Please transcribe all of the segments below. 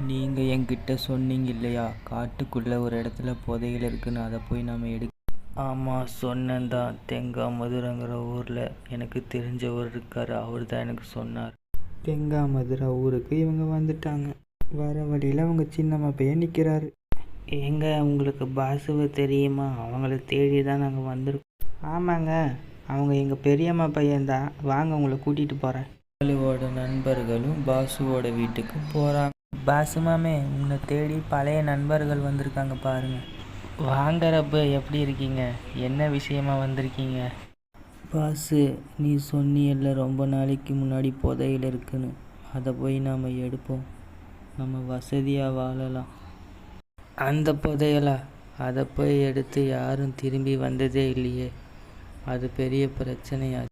நீங்கள் என்கிட்ட சொன்னீங்க இல்லையா, காட்டுக்குள்ளே ஒரு இடத்துல புதையல் இருக்குன்னு, அதை போய் நாம் ஆமாம் சொன்னேன்தான். தெங்காமதுரைங்கிற ஊரில் எனக்கு தெரிஞ்சவர் இருக்கார், அவர் தான் எனக்கு சொன்னார். தெங்காமதுரை ஊருக்கு இவங்க வந்துட்டாங்க. வர வழியில் அவங்க சின்னம்மா பையன் நிற்கிறாரு. எங்க உங்களுக்கு பாசுவை தெரியுமா? அவங்கள தேடி தான் நாங்கள் வந்திருக்கோம். ஆமாங்க, அவங்க எங்கள் பெரியம்மா பையன்தான். வாங்க உங்களை கூட்டிகிட்டு போகிறேன். அவளோட நண்பர்களும் பாசுவோட வீட்டுக்கு போகிறாங்க. பாசு மாமே, உன்னை தேடி பழைய நண்பர்கள் வந்திருக்காங்க பாருங்க. வாங்குறப்ப எப்படி இருக்கீங்க? என்ன விஷயமா வந்திருக்கீங்க? பாசு, நீ சொன்னியல்ல ரொம்ப நாளைக்கு முன்னாடி புதையல் இருக்குன்னு, அதை போய் நாம் எடுப்போம், நம்ம வசதியாக வாழலாம். அந்த புதையலா? அதை போய் எடுத்து யாரும் திரும்பி வந்ததே இல்லையே, அது பெரிய பிரச்சனையா?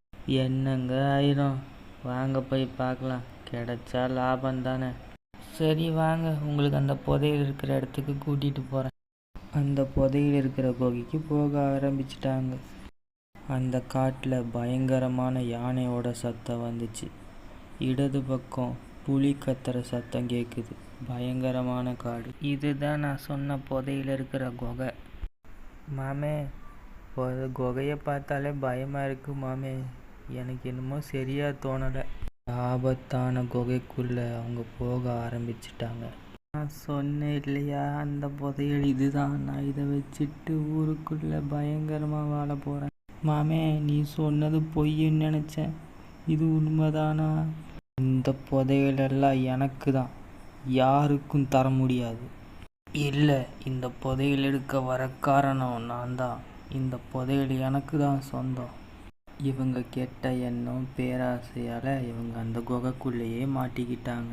என்னங்க ஆயிரும், வாங்க போய் பார்க்கலாம், கிடைச்சா லாபம் தானே. சரி வாங்க, உங்களுக்கு அந்த புதையல் இருக்கிற இடத்துக்கு கூட்டிகிட்டு போகிறேன். அந்த புதையல் இருக்கிற குகைக்கு போக ஆரம்பிச்சிட்டாங்க. அந்த காட்டில் பயங்கரமான யானையோட சத்தம் வந்துச்சு. இடது பக்கம் புலி கத்துற சத்தம் கேட்குது. பயங்கரமான காடு. இதுதான் நான் சொன்ன புதையல் இருக்கிற குகை. மாமே, குகையை பார்த்தாலே பயமாக இருக்கு மாமே. எனக்கு என்னமோ சரியாக தோணலை. ஆபத்தான குகைக்குள்ளே அவங்க போக ஆரம்பிச்சிட்டாங்க. நான் சொன்னேன் இல்லையா, அந்த புதையல் இதுதான். நான் இதை வச்சுட்டு ஊருக்குள்ளே பயங்கரமாக வாழ போகிறேன். மாமே, நீ சொன்னது பொய்ன்னு நினச்சேன், இது உண்மைதானா? இந்த புதையலெல்லாம் எனக்கு தான், யாருக்கும் தர முடியாது. இல்லை, இந்த புதையல் எடுக்க வர காரணம் நான் தான். இந்த புதையல் எனக்கு தான் சொந்தம். இவங்க கெட்ட எண்ணம் பேராசையால் இவங்க அந்த குகைக்குள்ளேயே மாட்டிக்கிட்டாங்க.